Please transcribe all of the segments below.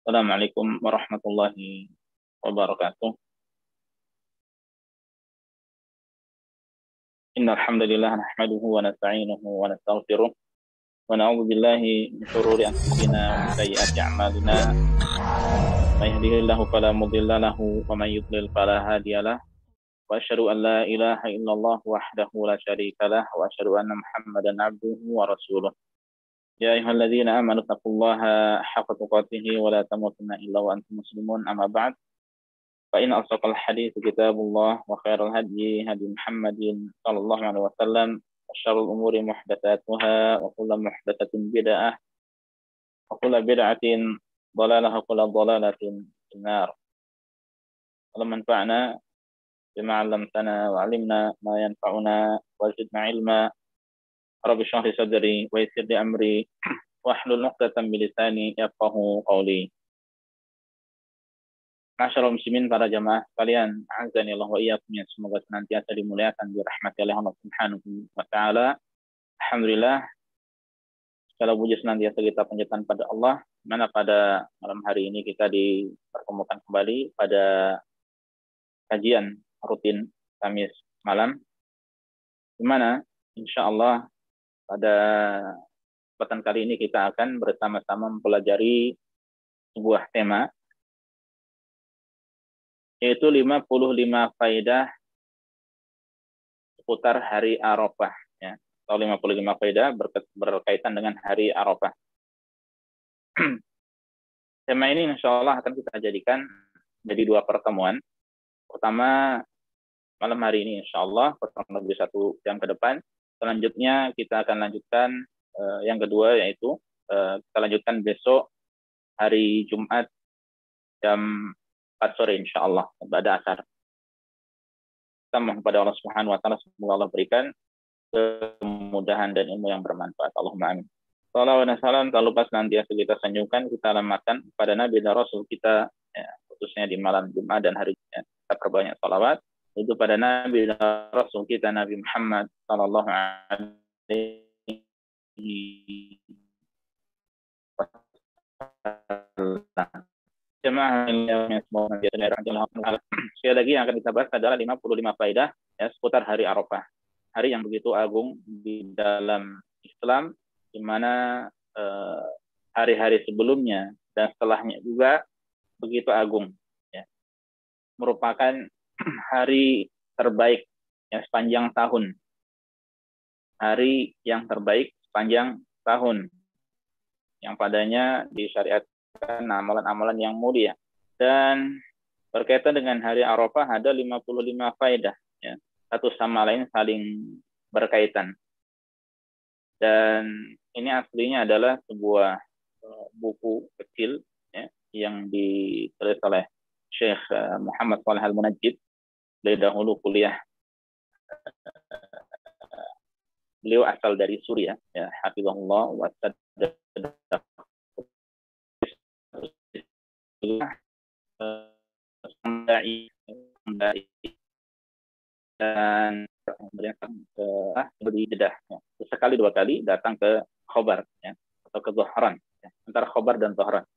Assalamualaikum warahmatullahi wabarakatuh. Innal hamdalillah nahmaduhu wa nasta'inuhu wa nastaghfiruh wa na'udzu billahi min shururi anfusina wa min sayyiati a'malina. May yahdihillahu fala mudilla lahu wa may yudlil fala hadiya lahu. Wa asyhadu an la ilaha illallah wahdahu la syarika lah wa asyhadu anna Muhammadan 'abduhu wa rasuluh. Ya ayyuhalladzina amanu taqullaha haqqa tuqatih wa la tamutunna illa wa antum muslimun. Amma ba'd. فإن أصدق الحديث كتاب الله وخير الهدي هدي محمد صلى الله عليه وسلم وشر الأمور محدثاتها وكل محدثة بدعة وكل بدعة ضلالة وكل ضلالة في النار. اللهم انفعنا بما علمتنا وعلمنا ما ينفعنا وزدنا علما. رب اشرح لي صدري ويسر لي أمري واحلل عقدة من لساني يفقهوا قولي. Masyaallah muslimin, para jamaah sekalian, azanillah wa iyyakum, yang semoga senantiasa dimuliakan, dirahmati oleh Allah Subhanahu wa taala. Alhamdulillah, segala puji senantiasa kita panjatkan pada Allah, mana pada malam hari ini kita dipertemukan kembali pada kajian rutin Kamis malam, di mana insyaallah pada kesempatan kali ini kita akan bersama-sama mempelajari sebuah tema, yaitu 55 faedah seputar hari Arafah, ya. Atau 55 faedah berkaitan dengan hari Arafah. Tema ini insyaallah akan kita jadikan jadi dua pertemuan. Pertama, malam hari ini insyaallah kurang lebih 1 jam ke depan. Selanjutnya kita akan lanjutkan yang kedua, yaitu kita lanjutkan besok hari Jumat jam 4 sore insyaallah pada asar. Kita mohon kepada Allah Subhanahu wa taala, semoga Allah berikan kemudahan dan ilmu yang bermanfaat. Allahumma amin. Salawat dan salam tak lupa senantiasa kita sanjungkan, kita alamatkan kepada Nabi dan Rasul kita, ya, khususnya di malam Jumat dan hari Jumat. Kita perbanyak salawat itu pada Nabi dan Rasul kita, Nabi Muhammad sallallahu alaihi wasallam. Jemaah yang semoga sekali lagi yang akan kita bahas adalah 55 faedah, ya, seputar hari Arafah. Hari yang begitu agung di dalam Islam, di mana hari-hari sebelumnya dan setelahnya juga begitu agung, ya. Merupakan hari terbaik yang sepanjang tahun. Hari yang terbaik sepanjang tahun, yang padanya disyariatkan amalan-amalan yang mulia. Dan berkaitan dengan hari Arafah ada 55 faedah, ya. Satu sama lain saling berkaitan. Dan ini aslinya adalah sebuah buku kecil, ya, yang ditulis oleh Syekh Muhammad Shalih Al-Munajjid. Beliau dahulu kuliah, beliau asal dari Suriah, ya, hafizahullah wa saddada. Dan kemudian di Jeddah, ya. Sekali 2 kali datang ke Khobar, ya, atau ke Zohran, ya, antara Khobar dan Zohran,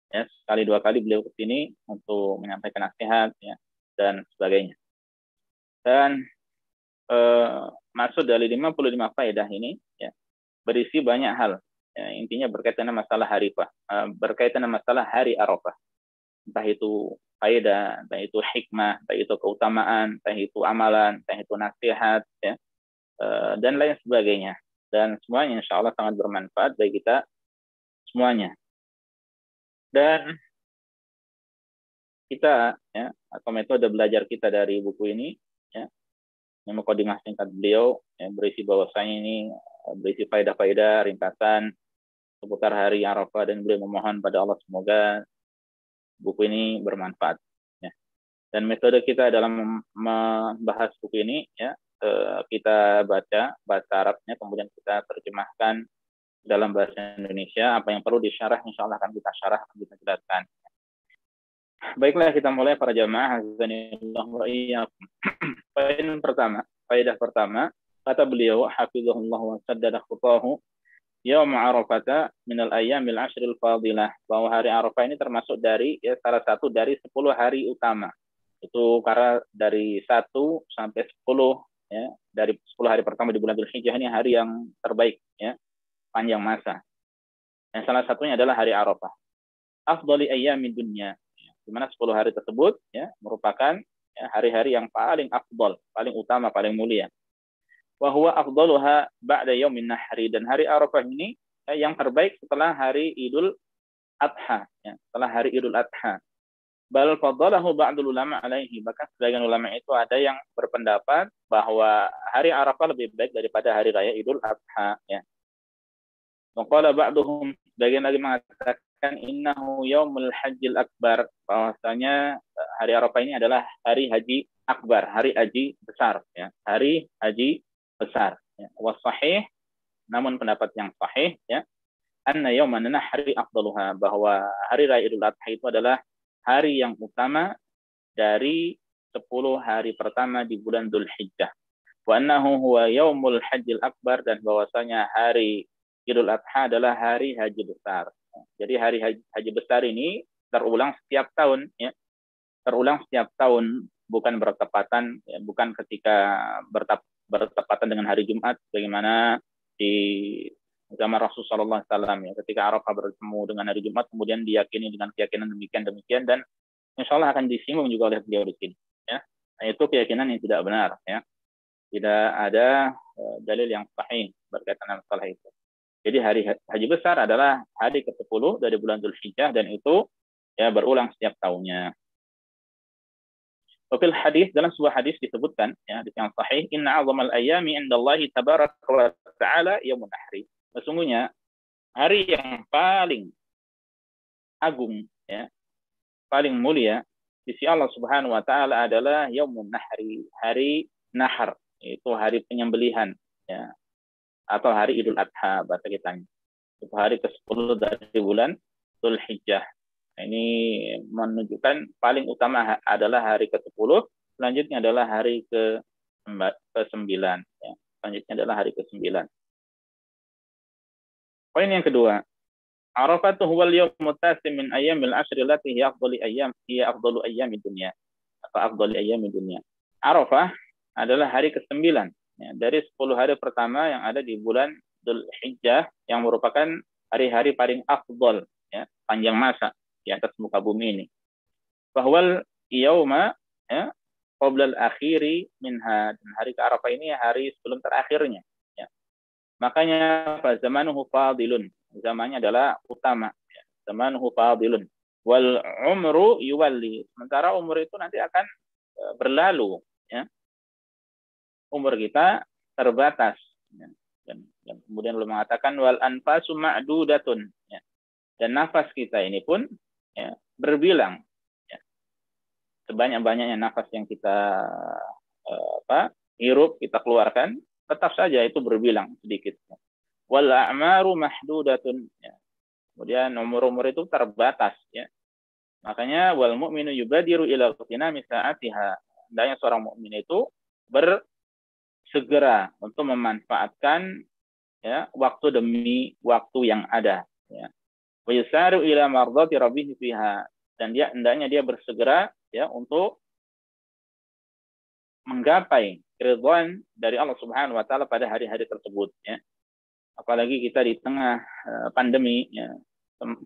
ya. Sekali 2 kali beliau ke sini untuk menyampaikan nasihat, ya, dan sebagainya. Dan maksud dari 55 faedah ini, ya, berisi banyak hal, ya, intinya berkaitan dengan masalah berkaitan dengan masalah hari Arafah. Entah itu faedah, entah itu hikmah, entah itu keutamaan, entah itu amalan, entah itu nasihat, ya, dan lain sebagainya. Dan semuanya insya Allah sangat bermanfaat bagi kita semuanya. Dan kita, ya, atau metode belajar kita dari buku ini, ya, yang mukadimah singkat beliau, ya, berisi bahwasanya ini berisi faedah-faedah ringkasan seputar hari Arafah, dan beliau memohon pada Allah semoga buku ini bermanfaat, ya. Dan metode kita dalam membahas buku ini, ya, kita baca bahasa Arabnya, kemudian kita terjemahkan dalam bahasa Indonesia. Apa yang perlu disyarah insya Allah akan kita syarah, akan kita jelaskan. Baiklah, kita mulai para jamaah. Faedah pertama, kata beliau hafizahullah wa saddada khutahu, Yaum Arafah minal ayyamil ashril fadilah, bahwa hari Arafah ini termasuk dari salah satu dari 10 hari utama. Itu karena dari 1 sampai 10 ya, dari 10 hari pertama di bulan Dzulhijjah ini hari yang terbaik ya, panjang masa. Yang salah satunya adalah hari Arafah. Afdhali ayyamid dunya, di mana 10 hari tersebut ya merupakan hari-hari yang paling afdal, paling utama, paling mulia. Wa huwa afdaluha ba'da yaumin nahri, dan hari Arafah ini yang terbaik setelah hari Idul Adha ya, setelah hari Idul Adha. Bal faddalahu ba'dul ulama alaihi, bahkan sebagian ulama itu ada yang berpendapat bahwa hari Arafah lebih baik daripada hari raya Idul Adha ya. Waqala ba'duhum, sebagian lagi mengatakan innahu yaumul hajjil akbar, bahwasanya hari Arafah ini adalah hari haji akbar, hari haji besar ya, hari haji besar ya. Wasahih, namun pendapat yang sahih ya, anna yauman nahri afdaluha, bahwa hari raya Idul Adha itu adalah hari yang utama dari 10 hari pertama di bulan Dzulhijjah. Wa annahu huwa yaumul hajjil akbar, dan bahwasanya hari Idul Adha adalah hari haji besar. Jadi hari haji besar ini terulang setiap tahun ya. Terulang setiap tahun, bukan bertepatan ya, bukan ketika bertepatan dengan hari Jumat bagaimana di zaman Rasulullah SAW ya, ketika Arafah bertemu dengan hari Jumat kemudian diyakini dengan keyakinan demikian, dan insya Allah akan disinggung juga oleh beliau di sini ya. Nah, itu keyakinan yang tidak benar ya, tidak ada dalil yang sahih berkaitan dengan masalah itu. Jadi hari haji besar adalah hari ke-10 dari bulan Dzulhijjah, dan itu ya berulang setiap tahunnya. Fil hadis, dalam sebuah hadis disebutkan ya, hadis yang sahih, inna a'zamal ayyami indallahi tabaraka wa ta'ala yaumun nahri. Sesungguhnya hari yang paling agung ya, paling mulia di sisi Allah Subhanahu wa taala adalah yaumun nahri, hari nahar, itu hari penyembelihan ya, atau hari Idul Adha bahasa kita. Itu hari ke-10 dari bulan Dzulhijjah. Ini menunjukkan paling utama adalah hari ke-10, selanjutnya adalah hari ke-9 ya. Selanjutnya adalah hari ke-9. Poin yang kedua, Arafah huwal yaumut tasi min ayyamil ashri allati hiya afdalu ayyamid dunya atau afdalu ayyamid dunya. Arafah adalah hari ke-9 ya, dari 10 hari pertama yang ada di bulan Dzulhijjah, yang merupakan hari-hari paling afdal ya, panjang masa di atas muka bumi ini. Bahwal yauma ya qabla al-akhiri minha, dan hari ke Arafah ini hari sebelum terakhirnya ya. Makanya fa zamanuhu fadilun, zamannya adalah utama ya. Zamanuhu fadilun wal umru yuwalli, sementara umur itu nanti akan berlalu ya. Umur kita terbatas ya. Dan kemudian Allah mengatakan wal anfasu ma'dudatun ya. Dan nafas kita ini pun ya, berbilang ya. Sebanyak-banyaknya nafas yang kita hirup, kita keluarkan, tetap saja itu berbilang sedikit. Wal a'maru mahdudatun ya. Kemudian umur-umur itu terbatas ya. Makanya wal mu'minu yubadiru ila ghutinami sa'atiha, hendaknya seorang mukmin itu bersegera untuk memanfaatkan ya waktu demi waktu yang ada ya. Wa yusaru ila mardati rabbih fiha, dan hendaknya dia bersegera ya untuk menggapai keridhaan dari Allah Subhanahu wa taala pada hari-hari tersebut ya. Apalagi kita di tengah pandemi ya.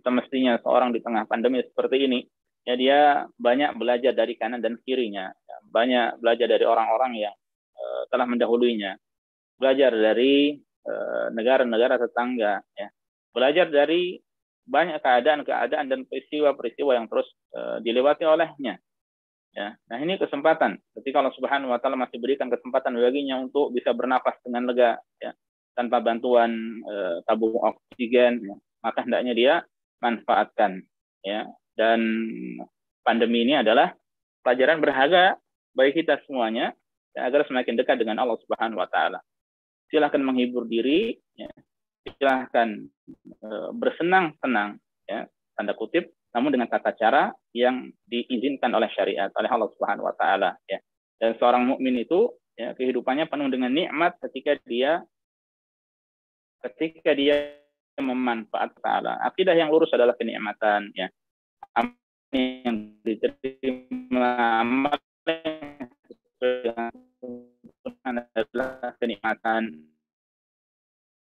Semestinya seorang di tengah pandemi seperti ini ya, dia banyak belajar dari kanan dan kirinya ya. Banyak belajar dari orang-orang yang telah mendahuluinya, belajar dari negara-negara tetangga ya. Belajar dari banyak keadaan-keadaan dan peristiwa-peristiwa yang terus dilewati olehnya. Ya. Nah, ini kesempatan ketika Allah Subhanahu wa taala masih berikan kesempatan baginya untuk bisa bernafas dengan lega ya, tanpa bantuan tabung oksigen ya. Maka hendaknya dia manfaatkan ya. Dan pandemi ini adalah pelajaran berharga bagi kita semuanya ya, agar semakin dekat dengan Allah Subhanahu wa taala. Silahkan menghibur diri ya. Silahkan bersenang-senang ya, tanda kutip, namun dengan tata cara yang diizinkan oleh syariat, oleh Allah Subhanahu wa taala ya. Dan seorang mukmin itu ya, kehidupannya penuh dengan nikmat ketika dia memanfaat taala. Akidah yang lurus adalah kenikmatan, ya. Amal yang diterima, amal yang adalah kenikmatan.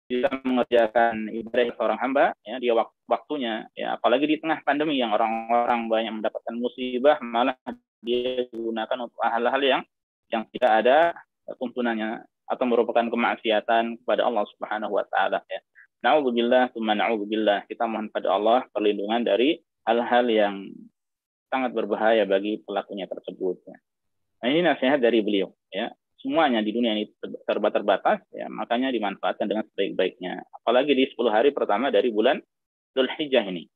Bisa mengerjakan ibadah seorang hamba, ya, dia waktunya, ya, apalagi di tengah pandemi yang orang-orang banyak mendapatkan musibah, malah dia gunakan untuk hal-hal yang tidak ada tuntunannya atau merupakan kemaksiatan kepada Allah Subhanahu wa taala, ya. Na'udzubillah, tsumma na'udzubillah. Kita mohon pada Allah perlindungan dari hal-hal yang sangat berbahaya bagi pelakunya tersebut, ya. Nah, ini nasihat dari beliau, ya. Semuanya di dunia ini serba terbatas, ya, makanya dimanfaatkan dengan sebaik-baiknya. Apalagi di 10 hari pertama dari bulan Dzulhijjah ini.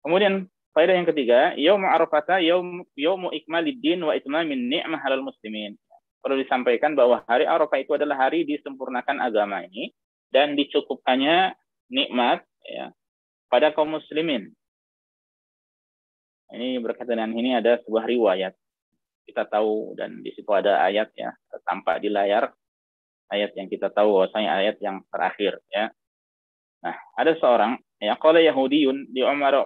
Kemudian faedah yang ketiga, yaumu arafah yaumu ikmaliddin wa itmamin ni'mah 'alal muslimin. Perlu disampaikan bahwa hari Arafah itu adalah hari disempurnakan agama ini dan dicukupkannya nikmat, ya, pada kaum muslimin. Ini berkaitan dengan ini ada sebuah riwayat. Kita tahu dan di situ ada ayat, ya, tampak di layar ayat yang kita tahu bahwasanya ayat yang terakhir, ya. Nah, ada seorang, ya, qala Yahudiyun li Umar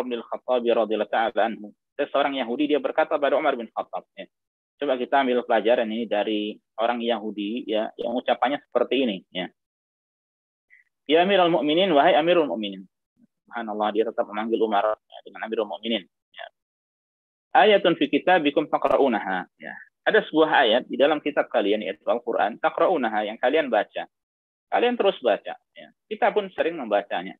bin Al-Khattab radhiyallahu ta'ala anhu. Seorang Yahudi dia berkata pada Umar bin Khattab, ya. Coba kita ambil pelajaran ini dari orang Yahudi, ya, yang ucapannya seperti ini, ya. Ya Amirul Mukminin, wahai Amirul Mukminin. Subhanallah, dia tetap memanggil Umar, ya, dengan Amirul Mukminin. Ayatun fi kitabikum taqra'unaha, ya. Ada sebuah ayat di dalam kitab kalian yaitu Al-Qur'an, taqra'unaha, yang kalian baca. Kalian terus baca, ya. Kita pun sering membacanya.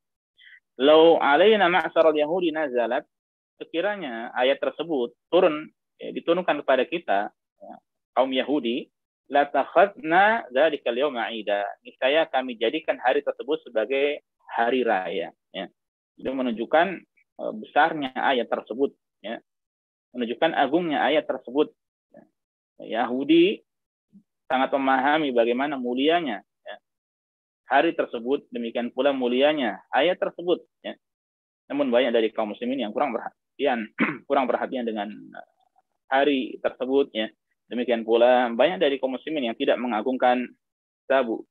Lau alaina ma'syaral yahudi nazalat, sekiranya ayat tersebut turun, ya, diturunkan kepada kita, ya, kaum Yahudi, la takhadna dzalikal yauma 'ida. Niscaya kami jadikan hari tersebut sebagai hari raya, ya. Itu menunjukkan besarnya ayat tersebut, ya. Menunjukkan agungnya ayat tersebut. Yahudi sangat memahami bagaimana mulianya, ya, hari tersebut, demikian pula mulianya ayat tersebut, ya. Namun banyak dari kaum muslimin yang kurang perhatian dengan hari tersebut, ya. Demikian pula banyak dari kaum muslimin yang tidak mengagungkan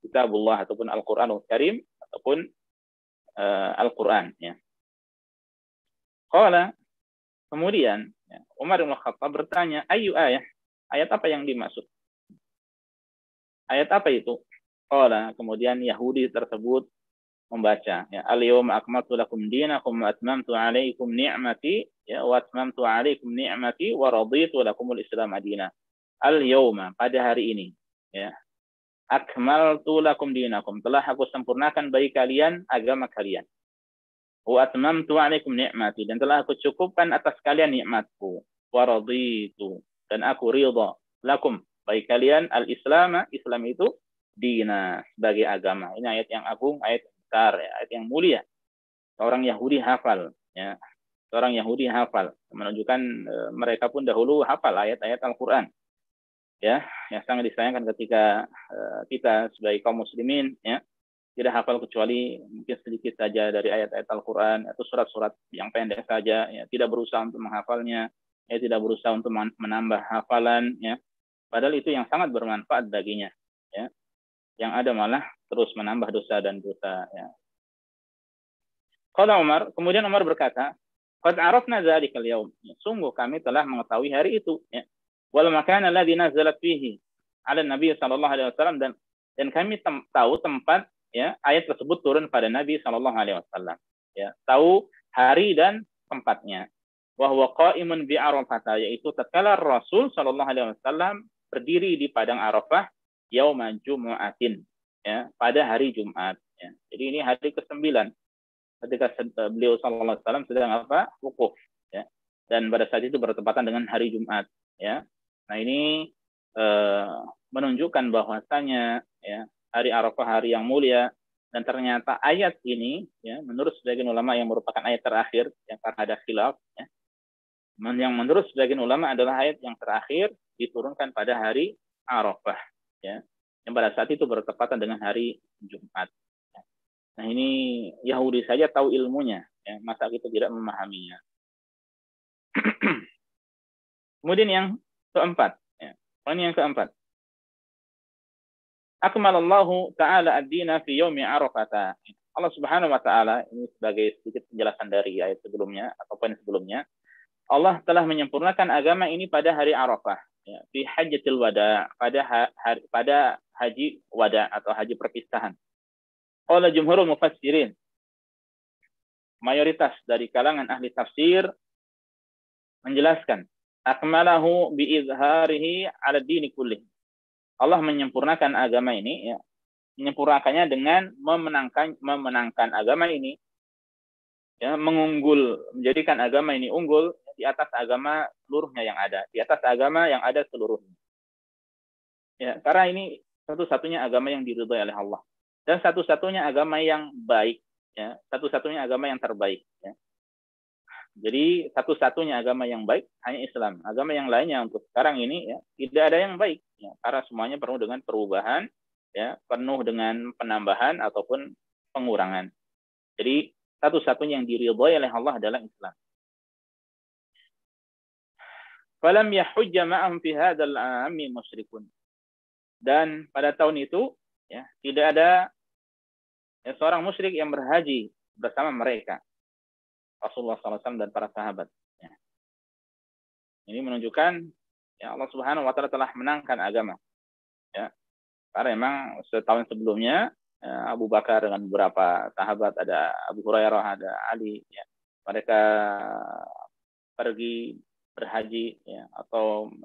kitabullah ataupun Al-Qur'anul Karim ataupun Al-Qur'an, ya. Qala, kemudian, ya, Umar bin Khattab bertanya, ayu ayat? Ayat apa yang dimaksud? Ayat apa itu? Qala, kemudian Yahudi tersebut membaca, ya, al-yawma akmaltu lakum dinakum wa atmamtu 'alaikum ni'mati, ya, wa atmamtu 'alaikum ni'mati wa raditu lakumul Islam madina. Al-yawma, pada hari ini, ya, akmaltu lakum dinakum, telah aku sempurnakan bagi kalian agama kalian. Wa atmamtu 'alaikum ni'mati, dan telah aku cukupkan atas kalian nikmatku. Wa raditu, dan aku ridha lakum, bagi kalian al-Islam, Islam itu dina, sebagai agama. Ini ayat yang agung, ayat besar, ya, ayat yang mulia. Seorang Yahudi hafal, ya. Seorang Yahudi hafal, menunjukkan mereka pun dahulu hafal ayat-ayat Al-Qur'an. Ya, yang sangat disayangkan ketika kita sebagai kaum muslimin, ya, tidak hafal kecuali mungkin sedikit saja dari ayat-ayat Al-Qur'an atau surat-surat yang pendek saja, ya, tidak berusaha untuk menghafalnya, ya, tidak berusaha untuk menambah hafalan, ya. Padahal itu yang sangat bermanfaat baginya, ya. Yang ada malah terus menambah dosa dan dosa, ya. Qala Umar, kemudian Umar berkata, qad arafna dzalikal yaum, sungguh kami telah mengetahui hari itu, ya. Wal makana alladzi nazalat fihi 'ala Nabi sallallahu alaihi wasallam, dan kami tahu tempat, ya, ayat tersebut turun pada Nabi sallallahu alaihi wasallam, ya. Tahu hari dan tempatnya. Wa huwa qa'imun bi Arafah, yaitu tatkala Rasul sallallahu alaihi wasallam berdiri di padang Arafah yauma Jumu'atin, ya, pada hari Jumat, ya. Jadi ini hari ke-9 ketika beliau sallallahu alaihi wasallam sedang wukuf, ya. Dan pada saat itu bertepatan dengan hari Jumat, ya. Nah, ini menunjukkan bahwasanya, ya, hari Arafah hari yang mulia, dan ternyata ayat ini, ya, menurut sebagian ulama yang merupakan ayat terakhir, yang karena ada khilaf, ya. Yang menurut sebagian ulama adalah ayat yang terakhir diturunkan pada hari Arafah, ya, yang pada saat itu bertepatan dengan hari Jumat. Nah, ini Yahudi saja tahu ilmunya, ya, masa kita tidak memahaminya. Kemudian yang keempat, ya, poin yang keempat, Akmalallahu ta'ala ad-dina fi yaumi Arafah. Allah Subhanahu wa taala, ini sebagai sedikit penjelasan dari ayat sebelumnya atau poin sebelumnya, Allah telah menyempurnakan agama ini pada hari Arafah, ya, fi hajjatil wada, pada haji wada atau haji perpisahan. Qala jumhurul mufassirin, mayoritas dari kalangan ahli tafsir menjelaskan, akmalahu bi izharihi 'ala dini kullih. Allah menyempurnakan agama ini, ya, menyempurnakannya dengan memenangkan agama ini, ya, menjadikan agama ini unggul di atas agama seluruhnya yang ada, di atas agama yang ada seluruhnya. Ya, karena ini satu-satunya agama yang diridhai oleh Allah dan satu-satunya agama yang baik, ya, satu-satunya agama yang terbaik. Ya. Jadi satu-satunya agama yang baik hanya Islam. Agama yang lainnya untuk sekarang ini, ya, tidak ada yang baik, ya, karena semuanya penuh dengan perubahan, ya, penuh dengan penambahan ataupun pengurangan. Jadi satu-satunya yang diridhai oleh Allah adalah Islam. Falam yahujja ma'ahum fi hadzal 'ami musyrikun. Dan pada tahun itu, ya, tidak ada, ya, seorang musyrik yang berhaji bersama mereka, Rasulullah SAW dan para sahabat. Ya. Ini menunjukkan, ya, Allah Subhanahu wa taala telah menangkan agama. Ya. Karena memang setahun sebelumnya, ya, Abu Bakar dengan beberapa sahabat, ada Abu Hurairah, ada Ali, ya, mereka pergi berhaji, ya, atau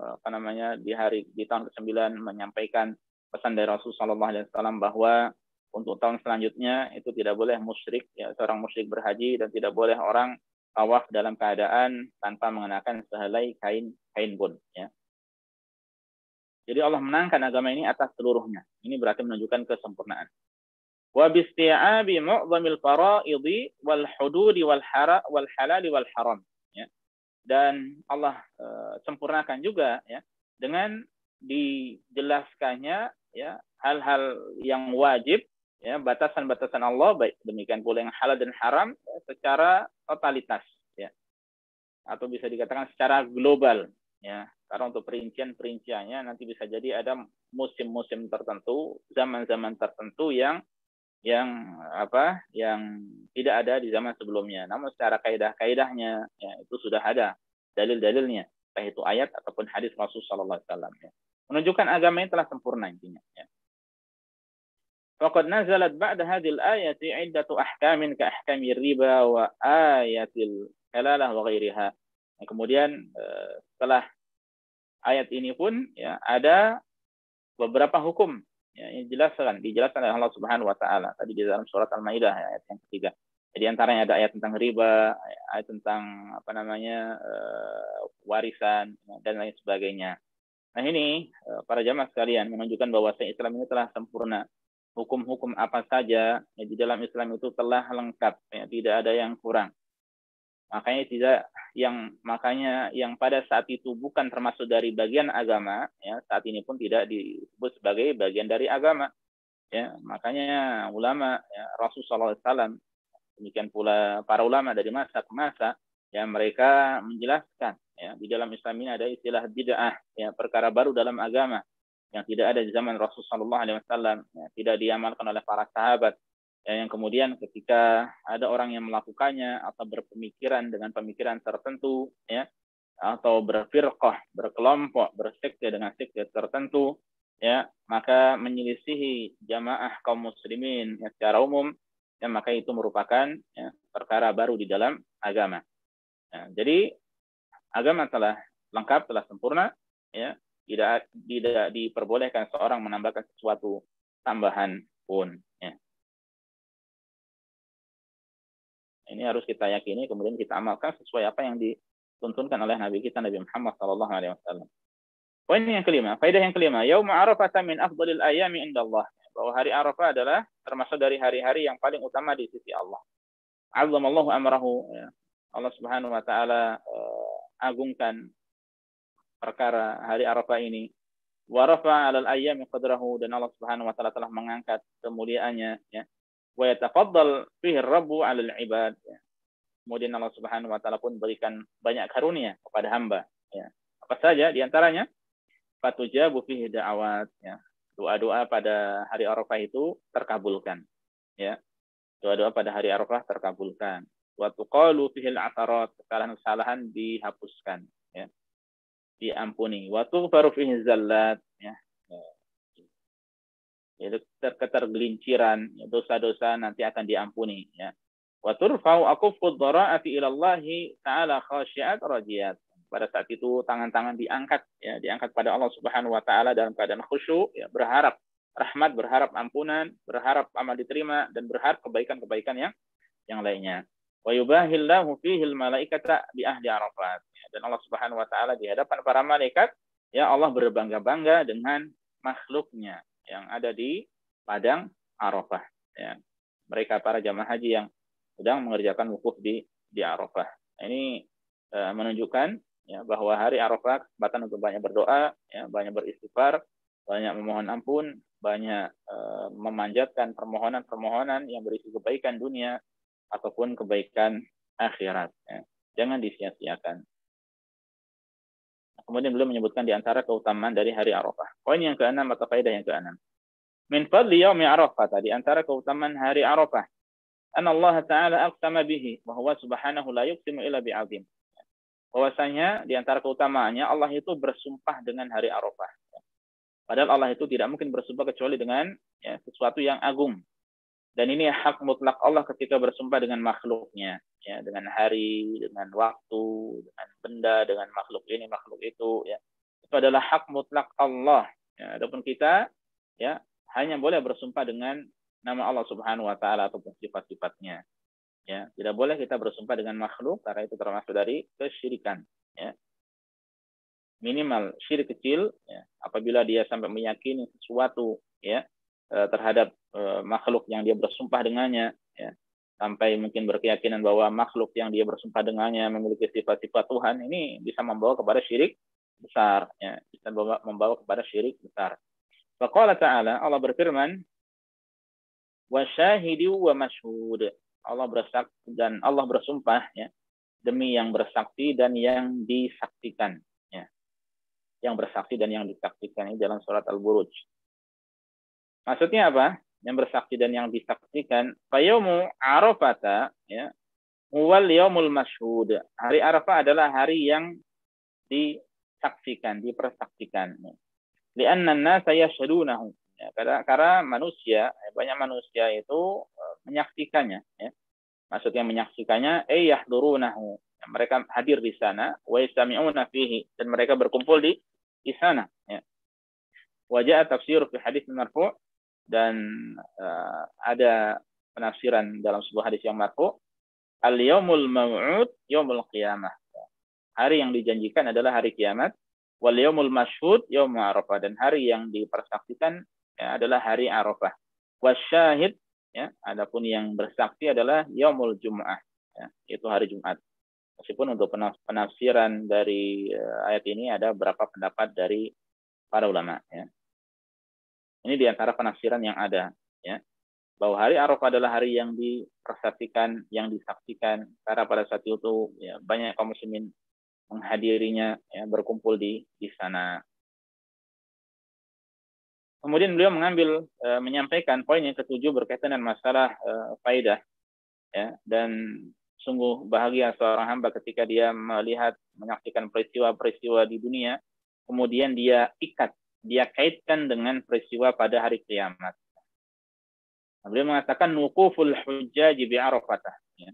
di tahun ke-9 menyampaikan pesan dari Rasulullah SAW bahwa untuk tahun selanjutnya itu tidak boleh musyrik, ya, seorang musyrik berhaji, dan tidak boleh orang tawaf dalam keadaan tanpa mengenakan sehelai kain pun, ya. Jadi Allah menangkan agama ini atas seluruhnya. Ini berarti menunjukkan kesempurnaan. Wa bisti'abi mu'dhamil fara'idhi wal hududi wal halali wal haram, ya. Dan Allah sempurnakan juga, ya, dengan dijelaskannya, ya, hal-hal yang wajib, ya, batasan-batasan Allah, baik demikian pula yang halal dan haram, ya, secara totalitas, ya, atau bisa dikatakan secara global, ya. Karena untuk perinciannya nanti bisa jadi ada musim-musim tertentu, zaman-zaman tertentu yang tidak ada di zaman sebelumnya. Namun secara kaidah-kaidahnya, ya, itu sudah ada dalil-dalilnya, baik itu ayat ataupun hadis Rasulullah SAW, ya. Menunjukkan agama ini telah sempurna intinya, ya. Faqad nazalat ba'da hadhil ayati 'iddatu ahkamin ka ahkamir riba wa ayatil halalah wa ghairiha. Nah, kemudian setelah ayat ini pun, ya, ada beberapa hukum, ya, yang dijelaskan oleh Allah Subhanahu wa taala tadi di dalam surat Al-Maidah, ya, ayat yang ketiga. Jadi antaranya ada ayat tentang riba, ayat tentang warisan, dan lain sebagainya. Nah, ini para jamaah sekalian menunjukkan bahwa Islam ini telah sempurna. Hukum-hukum apa saja, ya, di dalam Islam itu telah lengkap, ya, tidak ada yang kurang. Makanya yang pada saat itu bukan termasuk dari bagian agama, ya, saat ini pun tidak disebut sebagai bagian dari agama, ya. Makanya ulama, ya, Rasulullah SAW, demikian pula para ulama dari masa ke masa, ya, mereka menjelaskan, ya, di dalam Islam ini ada istilah bid'ah, ya, perkara baru dalam agama yang tidak ada di zaman Rasulullah SAW, ya, tidak diamalkan oleh para sahabat, ya, yang kemudian ketika ada orang yang melakukannya atau berpemikiran dengan pemikiran tertentu, ya, atau berfirqah, berkelompok, bersekte dengan sekte tertentu, ya, maka menyelisihi jamaah kaum muslimin, ya, secara umum, ya, maka itu merupakan, ya, perkara baru di dalam agama. Ya, jadi agama telah lengkap, telah sempurna, ya. Tidak diperbolehkan seorang menambahkan sesuatu tambahan pun, ya. Ini harus kita yakini, kemudian kita amalkan sesuai apa yang dituntunkan oleh Nabi kita, Nabi Muhammad SAW. Poin yang kelima, faedah yang kelima, Yaum Arafah min afdalil ayami indallah. Bahwa hari Arafah adalah termasuk dari hari-hari yang paling utama di sisi Allah. Azzamallahu amrahu, ya. Allah Subhanahu wa taala agungkan perkara hari Arafah ini. Wa rafa'a 'alal ayyami qadrahu, dan Allah Subhanahu wa taala telah mengangkat kemuliaannya, ya. Wa yatafaddal fihi ar-rabbu 'alal 'ibad, ya. Kemudian Allah Subhanahu wa taala pun berikan banyak karunia kepada hamba, ya. Apa saja di antaranya? Fatujabu fihi da'awat, ya. Doa-doa pada hari Arafah itu terkabulkan. Ya, doa-doa pada hari Arafah terkabulkan. Wa tuqalu fihil atharat, kesalahan-kesalahan dihapuskan, ya, diampuni. Wa tughfaru fihi zallat, ya. Yaitu ketergelinciran, dosa-dosa nanti akan diampuni, ya. Wa turfa'u aqufud dhara'ati ila Allah ta'ala khasyiat rajiyat. Pada saat itu tangan-tangan diangkat, ya, diangkat pada Allah Subhanahu wa taala dalam keadaan khusyuk, ya, berharap rahmat, berharap ampunan, berharap amal diterima, dan berharap kebaikan-kebaikan yang lainnya. Wa yubahillahu fihil malaikata bi ahli Arafat. Ya, dan Allah Subhanahu wa taala di hadapan para malaikat, ya, Allah berbangga-bangga dengan makhluknya yang ada di padang Arafah, ya. Mereka para jamaah haji yang sedang mengerjakan wukuf di Arafah. Ini menunjukkan, ya, bahwa hari Arafah kesempatan untuk banyak berdoa, ya, banyak beristighfar, banyak memohon ampun, banyak memanjatkan permohonan-permohonan yang berisi kebaikan dunia ataupun kebaikan akhirat, ya. Jangan disia-siakan. Kemudian beliau menyebutkan di antara keutamaan dari hari Arafah. Poin yang keenam atau faedah yang keenam. Min fadli yaumi Arafah, di antara keutamaan hari Arafah, anna Allah Ta'ala aqsama bihi, bahwa subhanahu la yuqsimu illa bi'azim. Bahwasanya di antara keutamaannya Allah itu bersumpah dengan hari Arafah. Padahal Allah itu tidak mungkin bersumpah kecuali dengan, ya, sesuatu yang agung. Dan ini hak mutlak Allah ketika bersumpah dengan makhluknya, ya, dengan hari, dengan waktu, dengan benda, dengan makhluk ini, makhluk itu, ya. Itu adalah hak mutlak Allah. Ya, adapun kita, ya, hanya boleh bersumpah dengan nama Allah Subhanahu wa taala ataupun sifat-sifatnya. Ya, tidak boleh kita bersumpah dengan makhluk karena itu termasuk dari kesyirikan, ya. Minimal syirik kecil, ya, apabila dia sampai meyakini sesuatu, ya, terhadap makhluk yang dia bersumpah dengannya, ya, sampai mungkin berkeyakinan bahwa makhluk yang dia bersumpah dengannya memiliki sifat-sifat Tuhan, ini bisa membawa kepada syirik besar, ya, bisa membawa kepada syirik besar. Faqala ta'ala, Allah berfirman, wa syahidi wa mashhud. Allah bersaksi dan Allah bersumpah, ya, demi yang bersaksi dan yang disaksikan, ya. Yang bersaksi dan yang disaksikan ini dalam surat Al-Buruj. Maksudnya apa? Yang bersaksi dan yang disaksikan. Fayaumu Arafata, ya, huwal yaumul mashhud. Hari Arafah adalah hari yang disaksikan, dipersaksikan. Li'anna an-nasa yashhadunahu. Ya, karena manusia, banyak manusia itu menyaksikannya, ya. Maksudnya menyaksikannya, yahdurunahu. Ya, mereka hadir di sana, wa yastami'una fihi, dan mereka berkumpul di sana, ya. Wajah tafsir fi hadis marfu', dan ada penafsiran dalam sebuah hadis yang marfu', al-yaumul maw'ud yaumul qiyamah. Hari yang dijanjikan adalah hari kiamat, wal yaumul mashhud yaum Arafah, dan hari yang dipersaksikan, ya, adalah hari Arafah. Wasyahid, ya, adapun yang bersaksi adalah yaumul Jum'ah, ya, itu hari Jumat. Meskipun untuk penafsiran dari ayat ini ada beberapa pendapat dari para ulama, ya. Ini di antara penafsiran yang ada, ya, bahwa hari Arafah adalah hari yang dipersaksikan, yang disaksikan, karena pada saat itu, ya, banyak kaum muslimin menghadirinya, ya, berkumpul di sana. Kemudian beliau menyampaikan poin yang ketujuh berkaitan dengan masalah faidah, ya, dan sungguh bahagia seorang hamba ketika dia menyaksikan peristiwa-peristiwa di dunia, kemudian dia kaitkan dengan peristiwa pada hari kiamat. Beliau mengatakan wukuful hujjaj bi Arafah, ya,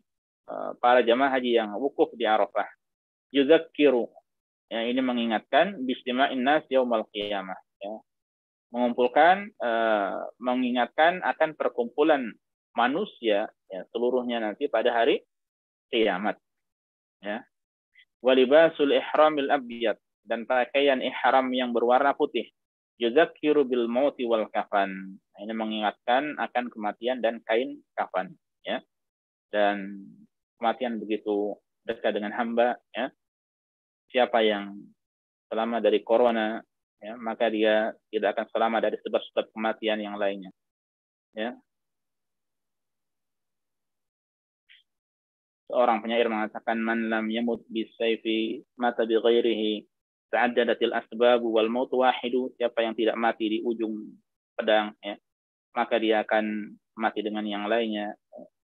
para jamaah haji yang wukuf di Arafah, yuzakkiru, ya, ini mengingatkan bistima'in nas yaumal qiyamah, ya, mengingatkan akan perkumpulan manusia, ya, seluruhnya nanti pada hari kiamat, ya. Walibasul ihramil abyad, dan pakaian ihram yang berwarna putih, yuzakkiru bil mauti wal kafan, ini mengingatkan akan kematian dan kain kafan, ya. Dan kematian begitu dekat dengan hamba, ya. Siapa yang selamat dari corona, ya, maka dia tidak akan selamat dari sebab-sebab kematian yang lainnya, ya. Seorang penyair mengatakan, man lam yamut bisayfi mata bi ghairihi ta'addadatil asbab wal maut wahidu. Siapa yang tidak mati di ujung pedang, ya, maka dia akan mati dengan yang lainnya.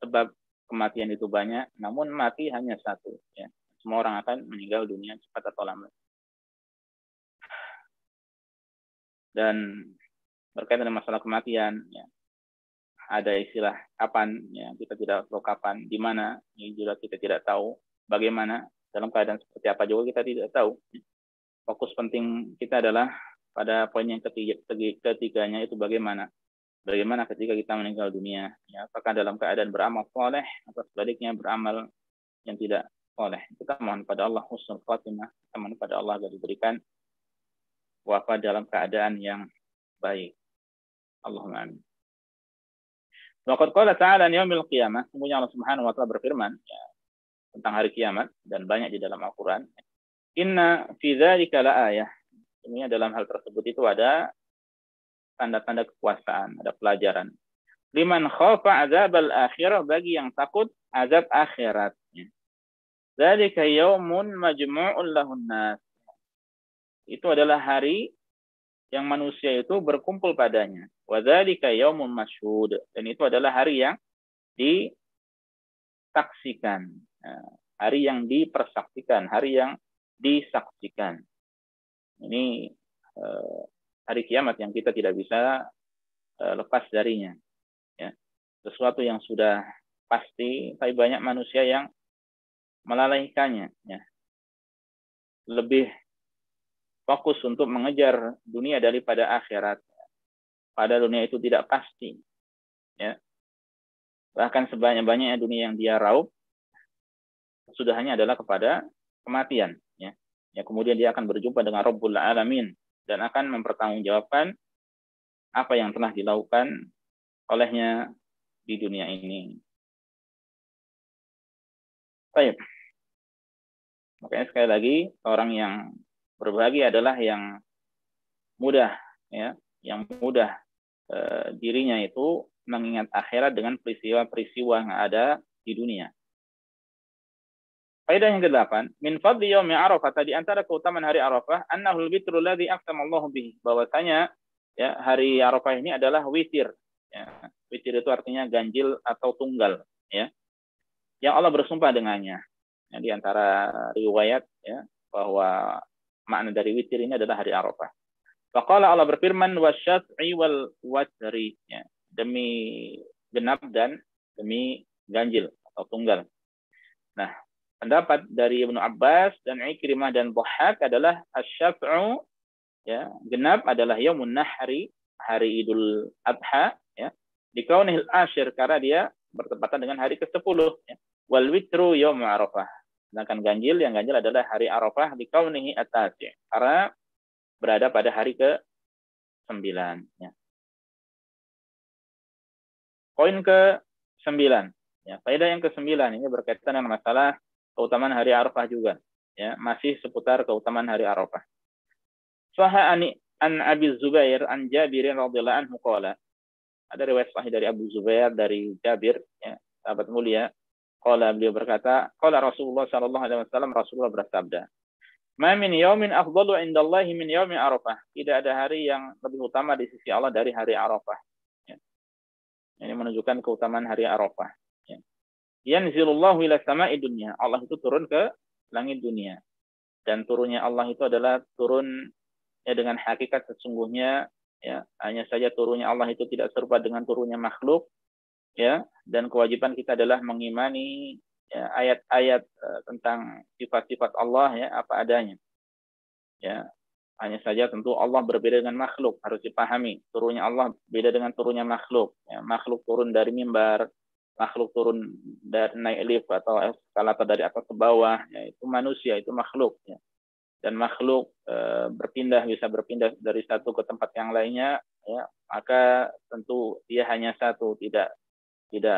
Sebab kematian itu banyak, namun mati hanya satu. Ya. Semua orang akan meninggal dunia cepat atau lambat. Dan berkaitan dengan masalah kematian, ya, ada istilah kapan, ya, kita tidak tahu kapan, di mana, ini juga kita tidak tahu, bagaimana, dalam keadaan seperti apa juga kita tidak tahu. Fokus penting kita adalah pada poin yang ketiganya itu bagaimana ketika kita meninggal dunia, ya, apakah dalam keadaan beramal soleh atau sebaliknya beramal yang tidak soleh. Kita mohon pada Allah husnul khatimah, kita mohon pada Allah agar diberikan wafat dalam keadaan yang baik. Allahumma amin. Waqad qala ta'ala yaumil qiyamah, sungguhnya Allah Subhanahu wa taala berfirman, ya, tentang hari kiamat, dan banyak di dalam Al-Qur'an. Inna fi dzalika laayah. Ini dalam hal tersebut itu ada tanda-tanda kekuasaan, ada pelajaran. Liman khafa azabal akhirah, bagi yang takut azab akhiratnya. Dzalika yaumun majmu'un lahun nas. Itu adalah hari yang manusia itu berkumpul padanya. Wa dzalika yaumun masyhud. Dan itu adalah hari yang disaksikan. Hari yang dipersaksikan, hari yang disaksikan. Ini hari kiamat yang kita tidak bisa lepas darinya. Ya. Sesuatu yang sudah pasti, tapi banyak manusia yang melalaikannya. Ya. Lebih fokus untuk mengejar dunia daripada akhirat. Pada dunia itu tidak pasti. Ya. Bahkan sebanyak-banyaknya dunia yang dia raup, sudahannya adalah kepada kematian. Ya. Ya, kemudian dia akan berjumpa dengan Rabbul Alamin dan akan mempertanggungjawabkan apa yang telah dilakukan olehnya di dunia ini. Baik. Makanya sekali lagi, orang yang berbahagia adalah yang mudah, ya, yang mudah dirinya itu mengingat akhirat dengan peristiwa-peristiwa yang ada di dunia. Faedah yang ke-8, min fadli yaumi Arafah, di antara keutamaan hari Arafah, annahul witrul ladzi aqsama Allah bihi, bahwasanya, ya, hari Arafah ini adalah witir. Ya. Witir itu artinya ganjil atau tunggal, ya, yang Allah bersumpah dengannya. Ya, di antara riwayat, ya, bahwa makna dari witir ini adalah hari Arafah. Faqala, Allah berfirman, wasyaf'i wal watri, ya, demi genap dan demi ganjil atau tunggal. Nah, pendapat dari Ibnu Abbas dan Ikrimah dan Dhahhak adalah asy-syaf'u, ya, genap adalah yaumun nahri, hari Idul Adha, ya, dikaunihil asyir, karena dia bertepatan dengan hari ke-10, ya. Wal witru yaum Arafah. Sedangkan ganjil, yang ganjil adalah hari Arafah, dikaunihi at-tasi', karena berada pada hari ke-9, ya. Poin ke-9, ya, faedah yang ke-9 ini berkaitan dengan masalah keutamaan hari Arafah juga, ya, masih seputar keutamaan hari Arafah. Sahha an Abi Zubair an Jabir radhiyallahu anhu qala. Ada riwayat sahih dari Abu Zubair dari Jabir, ya, sahabat mulia. Qala, beliau berkata, qala Rasulullah sallallahu alaihi wasallam, Rasulullah bersabda, "Ma min yaumin afdalu indallahi min yaumi Arafah." Tidak ada hari yang lebih utama di sisi Allah dari hari Arafah. Ya. Ini menunjukkan keutamaan hari Arafah. Ya. Yanzilullahu ila sama'i dunya. Allah itu turun ke langit dunia. Dan turunnya Allah itu adalah turun, ya, dengan hakikat sesungguhnya, ya, hanya saja turunnya Allah itu tidak serupa dengan turunnya makhluk, ya, dan kewajiban kita adalah mengimani, ya, ayat-ayat tentang sifat-sifat Allah, ya, apa adanya. Ya, hanya saja tentu Allah berbeda dengan makhluk, harus dipahami. Turunnya Allah beda dengan turunnya makhluk. Ya, makhluk turun dari mimbar, makhluk turun dari naik lift atau eskalator dari atas ke bawah, ya, itu manusia, itu makhluk, ya. Dan makhluk bisa berpindah dari satu ke tempat yang lainnya, ya, maka tentu dia hanya satu, tidak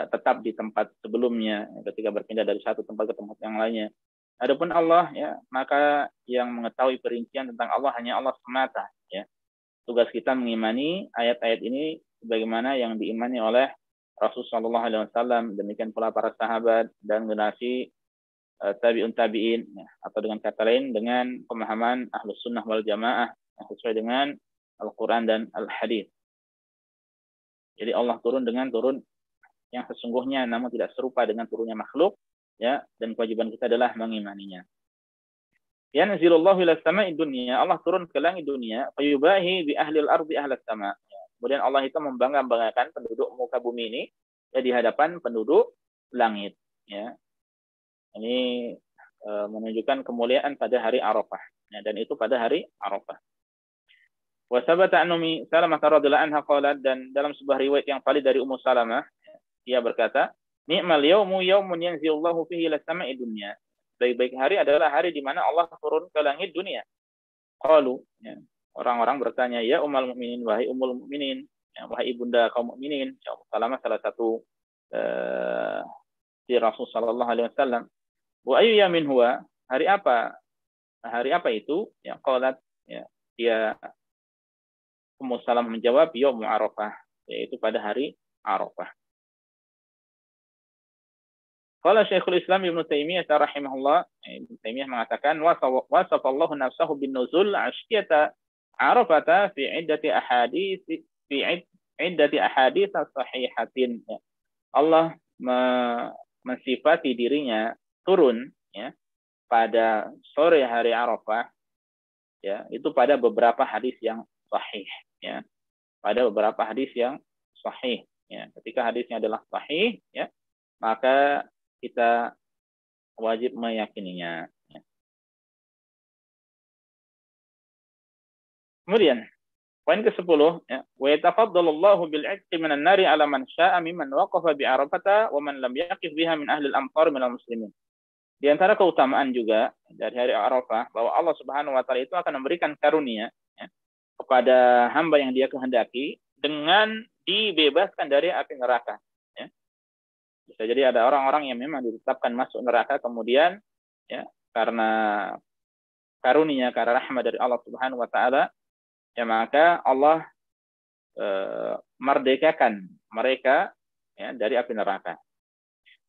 tetap di tempat sebelumnya ketika berpindah dari satu tempat ke tempat yang lainnya. Adapun Allah, ya, maka yang mengetahui perincian tentang Allah hanya Allah semata, ya. Tugas kita mengimani ayat-ayat ini sebagaimana yang diimani oleh Rasulullah sallallahu alaihi wasallam, demikian pula para sahabat dan generasi tabi'un tabi'in, ya, atau dengan kata lain dengan pemahaman Ahlus Sunnah wal Jamaah yang sesuai dengan Al-Qur'an dan Al-Hadits. Jadi Allah turun dengan turun yang sesungguhnya, namun tidak serupa dengan turunnya makhluk, ya. Dan kewajiban kita adalah mengimaninya. Yanzilullahu ila sama'i dunya, Allah turun ke langit dunia, fayubahi bi ahlil ardi ahlas sama. Ya. Kemudian Allah itu membangga-banggakan penduduk muka bumi ini ya, di hadapan penduduk langit. Ya. Ini menunjukkan kemuliaan pada hari Arafah. Ya, dan itu pada hari Arafah. Wa sabata an Ummi Salamah radhiyallahu anha qalat, dan dalam sebuah riwayat yang valid dari Ummu Salamah, ia berkata, "Ni'mal yaumu yaumun yanzilullahu fihi ila sama'i dunya." Baik-baik hari adalah hari di mana Allah turun ke langit dunia. Qalu, ya, orang-orang bertanya, "Ya Ummul Mukminin, wahai Ummul Mukminin, ya, wahai ibunda kaum mukminin." Ya, Ummu Salamah salah satu di Rasul sallallahu alaihi wasallam. "Wa ayyu yamin huwa?" Hari apa? Hari apa itu? Ya, qalat, ya, dia Ummu Salamah menjawab, "Yaum Arafah," yaitu pada hari Arafah. Qala Syekhul Islam Ibnu Taimiyah rahimahullah, Ibnu Taimiyah mengatakan, wasafallahu nafsahu bin nuzul asyriyata Arafata fi iddati ahadits sahihatin. Allah mensifati dirinya turun, ya, pada sore hari Arafah, ya, itu pada beberapa hadis yang sahih, ya. Pada beberapa hadis yang sahih, ya. Ketika hadisnya adalah sahih, ya, maka kita wajib meyakininya. Kemudian poin ke-10, ya, wa yatafaddalullahu bil 'itqi minan nari 'ala man syaa'a mimman waqafa bi Arafata wa man lam yaqif biha min ahli al-amsar minal muslimin. Di antara keutamaan juga dari hari Arafah bahwa Allah Subhanahu wa taala itu akan memberikan karunia, ya, kepada hamba yang Dia kehendaki dengan dibebaskan dari api neraka. Bisa jadi ada orang-orang yang memang ditetapkan masuk neraka, kemudian, ya, karena karunia, karena rahmat dari Allah Subhanahu wa taala, ya, maka Allah merdekakan mereka, ya, dari api neraka.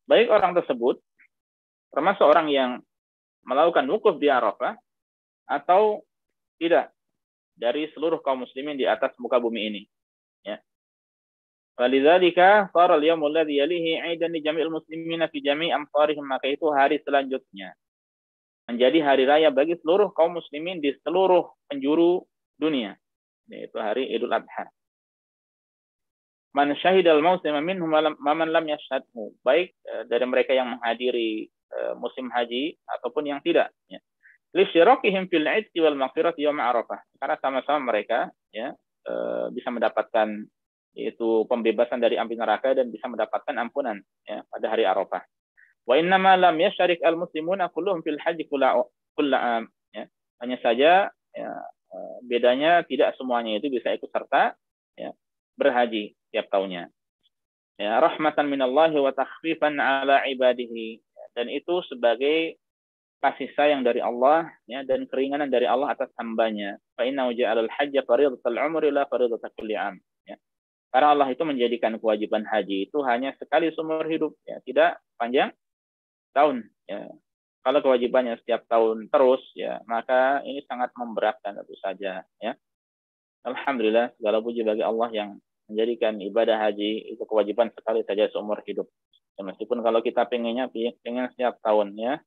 Baik orang tersebut termasuk orang yang melakukan wukuf di Arafah atau tidak, dari seluruh kaum muslimin di atas muka bumi ini, ya. Falidzalika shara al-yaumul ladzi yalihi 'aidan li jami'il muslimina fi jami' amsarihim, maka itu hari selanjutnya menjadi hari raya bagi seluruh kaum muslimin di seluruh penjuru dunia, yaitu hari Idul Adha. Man syahidal mausima minhum wa man lam yashhadhu, baik dari mereka yang menghadiri musim haji ataupun yang tidak, ya. Li syirakihim fil 'idqi wal maghfirati yaum Arafah, karena sama-sama mereka, ya, bisa mendapatkan yaitu pembebasan dari api neraka dan bisa mendapatkan ampunan, ya, pada hari Arafah. Wa innama lam yasyarik al-muslimuna kulluhum fil haji kulla'am, ya. Hanya saja, ya, bedanya tidak semuanya itu bisa ikut serta, ya, berhaji tiap tahunnya. Ya, rahmatan minallahi wa takhfifan ala ibadihi, dan itu sebagai kasih sayang dari Allah, ya, dan keringanan dari Allah atas hambanya. Fa innahu ja'alal hajja fariidatal umri la fariidata kulli 'am. Karena Allah itu menjadikan kewajiban haji itu hanya sekali seumur hidup, ya, tidak panjang tahun, ya. Kalau kewajibannya setiap tahun terus, ya, maka ini sangat memberatkan tentu saja, ya. Alhamdulillah, segala puji bagi Allah yang menjadikan ibadah haji itu kewajiban sekali saja seumur hidup. Ya, meskipun kalau kita pengen setiap tahun, ya,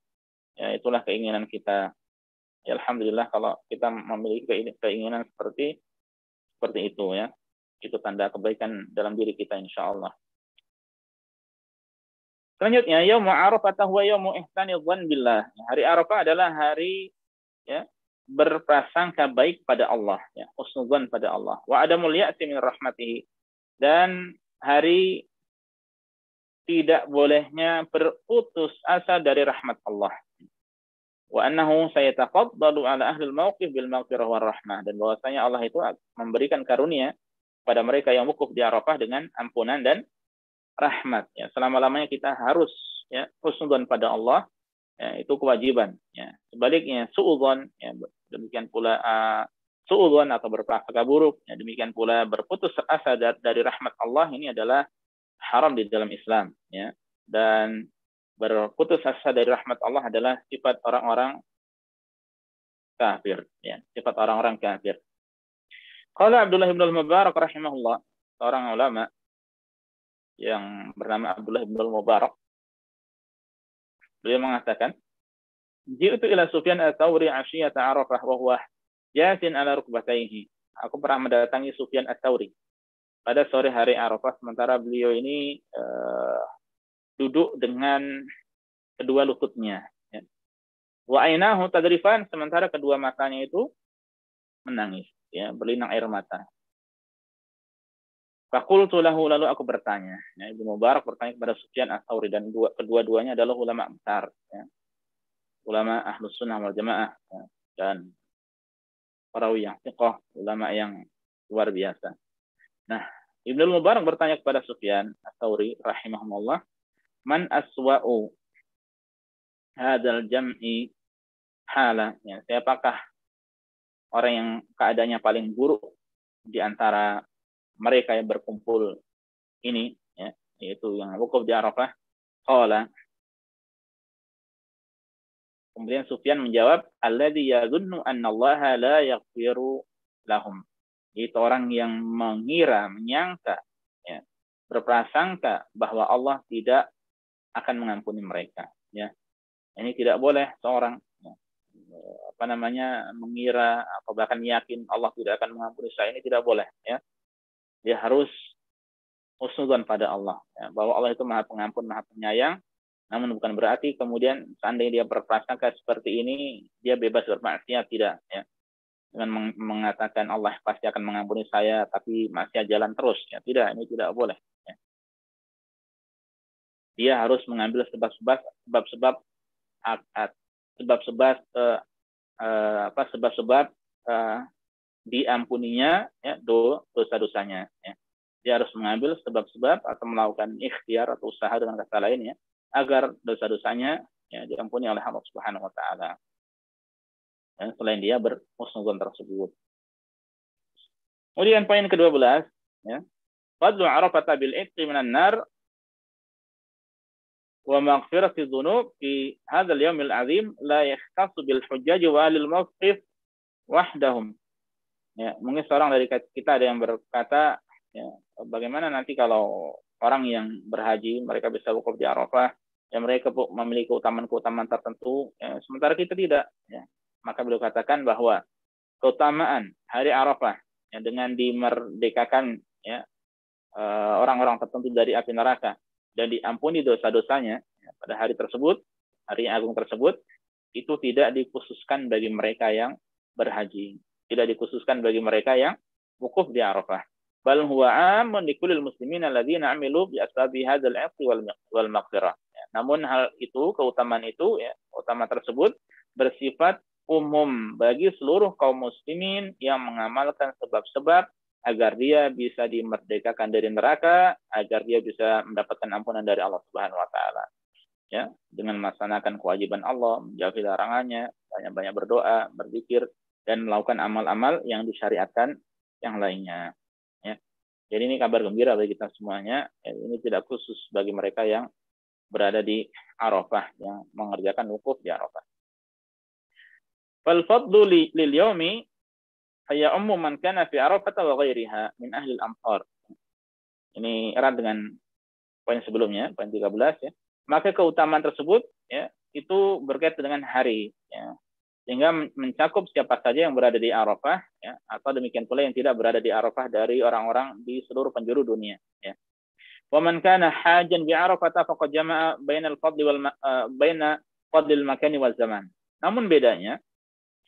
ya, itulah keinginan kita. Ya, alhamdulillah kalau kita memiliki keinginan seperti itu, ya. Itu tanda kebaikan dalam diri kita, insya Allah. Selanjutnya, Yaum Arafah huwa yaumu ihsani dzan billah. Hari Arafah adalah hari, ya, berprasangka baik pada Allah, ya, husnudzan pada Allah. Wa adamul ya'si min rahmatihi, dan hari tidak bolehnya berputus asa dari rahmat Allah. Wa annahu sayatafaddalu ala ahli al-mauqif bil maghfirah war rahmah, dan bahwasanya Allah itu memberikan karunia pada mereka yang wukuf di Arafah dengan ampunan dan rahmat, ya. Selama-lamanya kita harus, ya, husnudzan pada Allah, ya, itu kewajiban, ya. Sebaliknya suudzon, ya, demikian pula suudzon atau berprasangka buruk, ya, demikian pula berputus asa dari rahmat Allah, ini adalah haram di dalam Islam, ya. Dan berputus asa dari rahmat Allah adalah sifat orang-orang kafir, ya, sifat orang-orang kafir. Qala Abdullah bin al-Mubarak rahimahullah, seorang ulama, yang bernama Abdullah bin Mubarak. Beliau mengatakan, "Ji'tu ila Sufyan ats-Tsauri 'ashiyata Arafah wa huwa jasin ala rukbatayhi." Aku pernah mendatangi Sufyan ats-Tsauri pada sore hari Arafah, sementara beliau ini duduk dengan kedua lututnya. Ya. Wa ainahu tadrifan, sementara kedua matanya itu menangis, ya, berlinang air mata. Faqultu lahu, lalu aku bertanya. Ya, Ibnu Mubarak bertanya kepada Sufyan ats-Tsauri, dan kedua-duanya adalah ulama besar, ya. Ulama Ahlus Sunnah wal Jamaah, ya, dan perawi yang thiqah, ulama yang luar biasa. Nah, Ibnu Mubarak bertanya kepada Sufyan ats-Tsauri rahimahullah, "Man aswa'u hadzal jam'i hala?" Ya, siapakah orang yang keadaannya paling buruk di antara mereka yang berkumpul ini, ya, yaitu yang wukuf di Arafah? Qala, kemudian Sufyan menjawab, alladzi yadhunnu anna Allah la yaghfiru lahum. Itu orang yang mengira, menyangka, ya, berprasangka bahwa Allah tidak akan mengampuni mereka, ya. Ini tidak boleh seorang, ya, mengira atau bahkan yakin Allah tidak akan mengampuni saya, ini tidak boleh, ya. Dia harus husnudzon pada Allah, ya, bahwa Allah itu Maha Pengampun, Maha Penyayang. Namun bukan berarti kemudian seandainya dia berprasangka seperti ini, dia bebas bermaksiat, tidak, ya. Dengan mengatakan Allah pasti akan mengampuni saya, tapi masih jalan terus, ya, tidak, ini tidak boleh, ya. Dia harus mengambil sebab-sebab diampuninya, ya, dosa-dosanya, ya. Dia harus mengambil sebab-sebab atau melakukan ikhtiar atau usaha dengan kata lain, ya, agar dosa-dosanya, ya, diampuni oleh Allah Subhanahu wa taala. Dan selain dia berhusnudzon tersebut. Kemudian poin ke-12, ya. Fadlu Arafah bil itqi minan nar wa maghfirati dzunub fi hadzal yaumil azim la yakhtassu bil hujjaj wa lil mawqif wahdahum. Ya, mungkin seorang dari kita ada yang berkata, ya, bagaimana nanti kalau orang yang berhaji mereka bisa wukuf di Arafah, ya, mereka memiliki keutamaan-keutamaan tertentu, ya, sementara kita tidak, ya. Maka beliau katakan bahwa keutamaan hari Arafah, ya, dengan dimerdekakan, ya, orang-orang tertentu dari api neraka dan diampuni dosa-dosanya, ya, pada hari tersebut, hari yang agung tersebut, itu tidak dikhususkan bagi mereka yang berhaji, tidak dikhususkan bagi mereka yang wukuf di Arafah. Bal huwa amun likulil muslimin alladzina amilu bi asbabi hadzal 'afwi wal maghfirah. Ya, namun hal itu, keutamaan itu, ya, utama tersebut bersifat umum bagi seluruh kaum muslimin yang mengamalkan sebab-sebab agar dia bisa dimerdekakan dari neraka, agar dia bisa mendapatkan ampunan dari Allah Subhanahu wa taala. Ya, dengan melaksanakan kewajiban Allah, menjauhi larangannya, banyak-banyak berdoa, berzikir, dan melakukan amal-amal yang disyariatkan yang lainnya. Ya. Jadi ini kabar gembira bagi kita semuanya. Ya, ini tidak khusus bagi mereka yang berada di Arafah, yang mengerjakan wukuf di Arafah. Fal fadlu lil yaumi ya ummu man kana fi Arafah wa ghairiha min ahli al-amsar. Ini erat dengan poin sebelumnya, poin 13, ya. Maka keutamaan tersebut, ya, itu berkaitan dengan hari, ya. Sehingga mencakup siapa saja yang berada di Arafah, ya, atau demikian pula yang tidak berada di Arafah dari orang-orang di seluruh penjuru dunia, ya. Wa man kana hajan bi Arafah faqad jama'a bainal fadli wal baina fadlil makani wal zaman. Namun bedanya,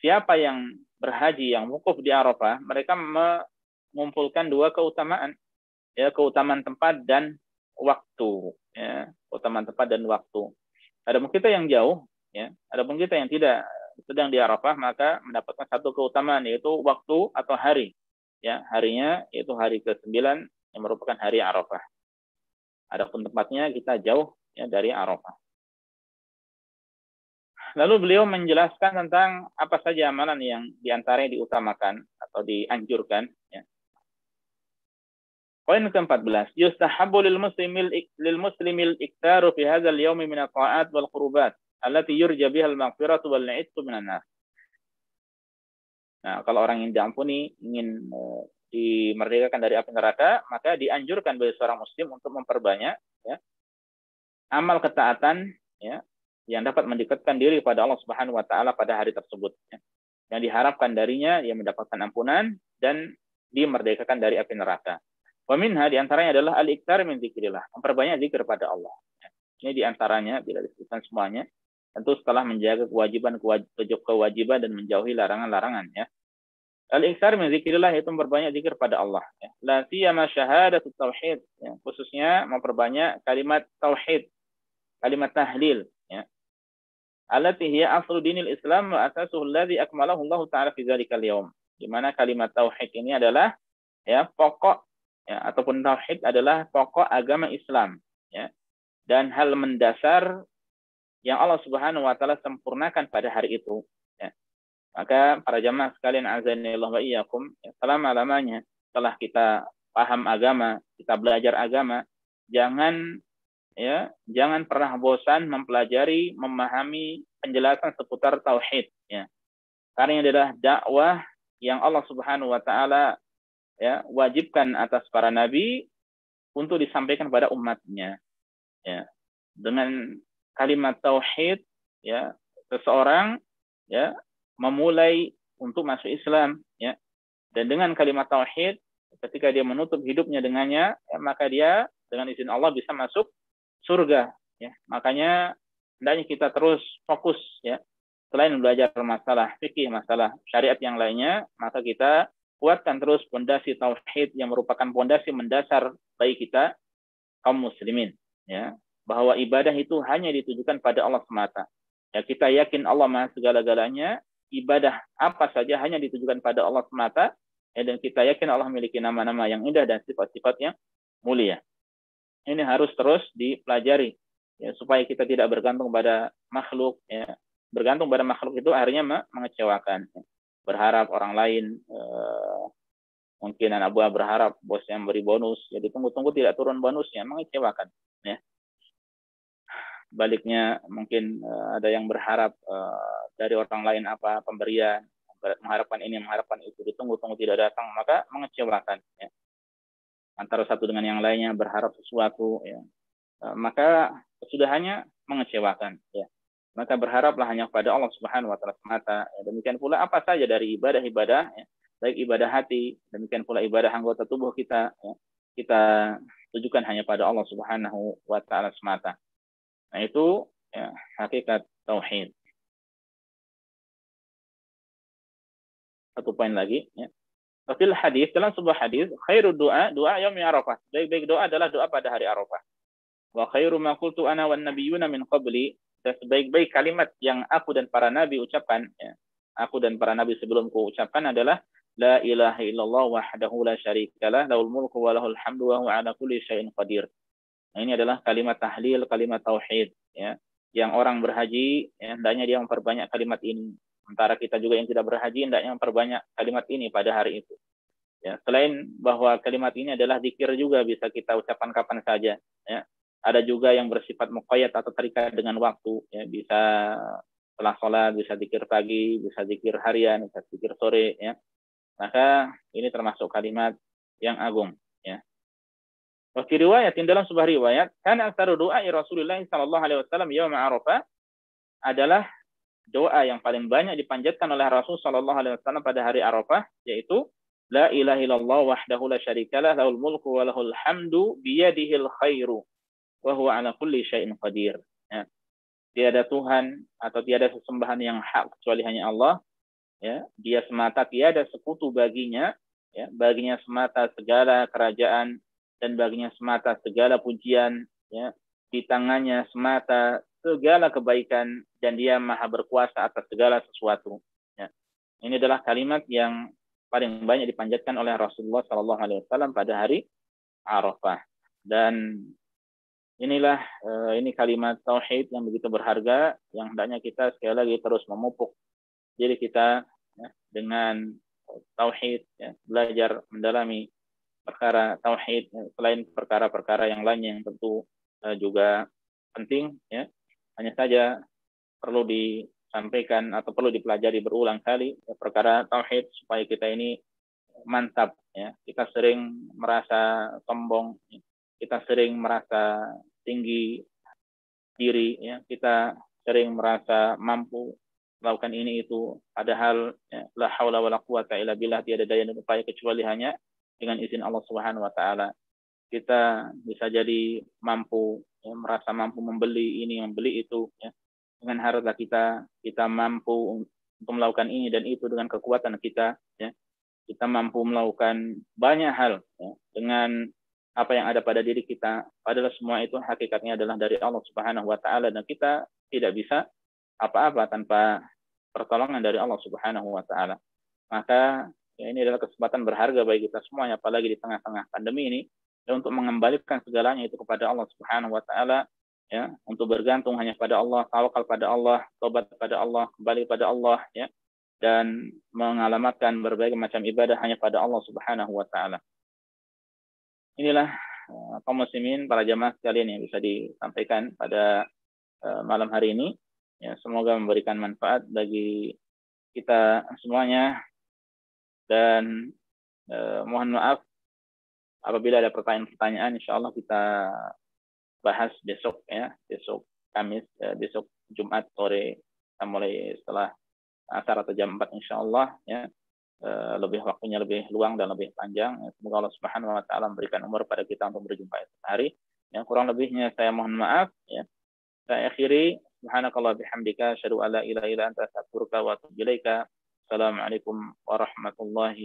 siapa yang berhaji, yang wukuf di Arafah, mereka mengumpulkan dua keutamaan, ya, keutamaan tempat dan waktu, ya, keutamaan tempat dan waktu. Adapun kita yang jauh, ya, adapun kita yang tidak sedang di Arafah, maka mendapatkan satu keutamaan, yaitu waktu atau hari, ya, harinya yaitu hari ke-9 yang merupakan hari Arafah. Adapun tempatnya kita jauh, ya, dari Arafah. Lalu beliau menjelaskan tentang apa saja amalan yang diantaranya diutamakan atau dianjurkan, ya. Poin ke-14, yustahabbu lil muslimil iktaru fi hadzal yaumi min at-ta'at wal qurubat allati yurja biha al-maghfiratu wal 'itqu minan nar. Nah, kalau orang yang diampuni ingin dimerdekakan dari api neraka, maka dianjurkan bagi seorang muslim untuk memperbanyak ya, amal ketaatan ya, yang dapat mendekatkan diri pada Allah Subhanahu wa taala pada hari tersebut ya. Yang diharapkan darinya dia mendapatkan ampunan dan dimerdekakan dari api neraka. Wa minha di antaranya adalah al-iktsar min dzikrillah, memperbanyak zikir pada Allah. Ini di antaranya bila disebutkan semuanya, tentu setelah menjaga kewajiban dan menjauhi larangan-larangan ya. Al-iktsar min dzikrillah itu memperbanyak zikir pada Allah ya. La siyama syahadatut tauhid ya, khususnya memperbanyak kalimat tauhid, kalimat tahlil ya. Allati hiya aslu dinil Islam wa asasuhu alladzi akmalahu Allah taala fi dzalikal yaum. Di mana kalimat tauhid ini adalah ya pokok ya, ataupun tauhid adalah pokok agama Islam ya, dan hal mendasar yang Allah Subhanahu wa taala sempurnakan pada hari itu ya. Maka para jamaah sekalian azanillahu wa iyyakum ya, selama-lamanya setelah kita paham agama, kita belajar agama, jangan pernah bosan mempelajari, memahami penjelasan seputar tauhid ya. Karena ini adalah dakwah yang Allah Subhanahu wa taala ya wajibkan atas para nabi untuk disampaikan pada umatnya ya. Dengan kalimat tauhid ya, seseorang ya memulai untuk masuk Islam ya. Dan dengan kalimat tauhid ketika dia menutup hidupnya dengannya ya, maka dia dengan izin Allah bisa masuk surga ya. Makanya hendaknya kita terus fokus ya, selain belajar masalah fikih, masalah syariat yang lainnya, maka kita kuatkan terus pondasi tauhid yang merupakan pondasi mendasar bagi kita kaum muslimin ya, bahwa ibadah itu hanya ditujukan pada Allah semata ya. Kita yakin Allah Maha segala-galanya, ibadah apa saja hanya ditujukan pada Allah semata ya, dan kita yakin Allah memiliki nama-nama yang indah dan sifat-sifat yang mulia. Ini harus terus dipelajari ya, supaya kita tidak bergantung pada makhluk ya. Bergantung pada makhluk itu akhirnya mengecewakan ya. Berharap orang lain mungkin anak buah berharap bosnya memberi bonus, jadi tunggu-tunggu tidak turun bonusnya, mengecewakan ya. Baliknya mungkin ada yang berharap dari orang lain apa pemberian, mengharapkan ini, mengharapkan itu, ditunggu-tunggu tidak datang, maka mengecewakan ya. Antara satu dengan yang lainnya berharap sesuatu ya, maka kesudahannya mengecewakan ya. Maka berharaplah hanya kepada Allah Subhanahu wa taala semata ya. Demikian pula apa saja dari ibadah-ibadah ya, baik ibadah hati, demikian pula ibadah anggota tubuh kita ya, kita tujukan hanya pada Allah Subhanahu wa taala semata. Nah itu ya, hakikat tauhid. Satu poin lagi ya. Fil hadis, dalam sebuah hadis, khairu doa yaumi Arafah. Baik-baik doa adalah doa pada hari Arafah. Wa khairu ma qultu ana wan nabiyyuna min qabli. Dan sebaik-baik kalimat yang aku dan para nabi ucapkan, ya, aku dan para nabi sebelumku ucapkan adalah la ilaha illallah wahdahu la syarikalah, lahul mulku wa lahul hamdu wa huwa ala kulli syai'in qadir. Nah, ini adalah kalimat tahlil, kalimat tauhid ya. Yang orang berhaji ya, hendaknya dia memperbanyak kalimat ini. Sementara kita juga yang tidak berhaji hendaknya memperbanyak kalimat ini pada hari itu. Ya, selain bahwa kalimat ini adalah zikir juga bisa kita ucapkan kapan saja. Ya. Ada juga yang bersifat muqayyad atau terikat dengan waktu. Ya. Bisa setelah sholat, bisa zikir pagi, bisa zikir harian, bisa zikir sore. Ya. Maka ini termasuk kalimat yang agung. Ya. Waktu riwayat, dalam sebuah riwayat, karena aktsara doa Rasulullah sallallahu alaihi wasallam yaum Arafah adalah doa yang paling banyak dipanjatkan oleh Rasul sallallahu alaihi wasallam pada hari Arafah, yaitu la ilaha illallah wahdahu la syarikalah, lahul mulku wa lahul hamdu biyadihil khairu wa huwa ala kulli syai'in qadir. Ya. Tiada Tuhan atau tiada sesembahan yang hak kecuali hanya Allah. Ya. Dia semata, tiada sekutu baginya. Ya. Baginya semata segala kerajaan dan baginya semata segala pujian. Ya. Di tangannya semata segala kebaikan dan dia maha berkuasa atas segala sesuatu. Ya. Ini adalah kalimat yang paling banyak dipanjatkan oleh Rasulullah Sallallahu Alaihi Wasallam pada hari Arafah. Dan inilah ini kalimat tauhid yang begitu berharga yang hendaknya kita sekali lagi terus memupuk diri kita ya, dengan tauhid, ya, belajar mendalami perkara tauhid ya, selain perkara-perkara yang lainnya yang tentu juga penting ya. Hanya saja perlu disampaikan atau perlu dipelajari berulang kali ya, perkara tauhid supaya kita ini mantap, ya. Kita sering merasa sombong, ya. Kita sering merasa tinggi diri, ya. Kita sering merasa mampu melakukan ini itu, padahal ya, la haula wala quwata illa billah, tiada daya dan upaya kecuali hanya dengan izin Allah Subhanahu wa taala. Kita bisa jadi mampu, ya, merasa mampu membeli ini, membeli itu, ya. Dengan harta kita mampu untuk melakukan ini dan itu dengan kekuatan kita, ya. Kita mampu melakukan banyak hal, ya, dengan apa yang ada pada diri kita. Padahal semua itu hakikatnya adalah dari Allah Subhanahu wa taala, dan kita tidak bisa apa-apa tanpa pertolongan dari Allah Subhanahu wa taala. Maka ya, ini adalah kesempatan berharga bagi kita semuanya, apalagi di tengah-tengah pandemi ini, ya, untuk mengembalikan segalanya itu kepada Allah Subhanahu wa taala, ya, untuk bergantung hanya pada Allah, tawakal pada Allah, tobat pada Allah, kembali pada Allah, ya, dan mengalamatkan berbagai macam ibadah hanya pada Allah Subhanahu wa taala. Inilah kaum muslimin, para jamaah sekalian yang bisa disampaikan pada malam hari ini. Ya, semoga memberikan manfaat bagi kita semuanya, dan mohon maaf apabila ada pertanyaan-pertanyaan. Insya Allah kita bahas besok, ya, besok Kamis, besok Jumat sore, mulai setelah asar atau jam 4 insya Allah, ya. Lebih waktunya lebih luang dan lebih panjang. Semoga Allah Subhanahu wa taala memberikan umur pada kita untuk berjumpa esok hari. Yang kurang lebihnya saya mohon maaf, ya. Saya akhiri, subhanakallah bihamdika asyhadu an la ilaha illa anta astaghfiruka wa atubu ilaika. Assalamualaikum warahmatullahi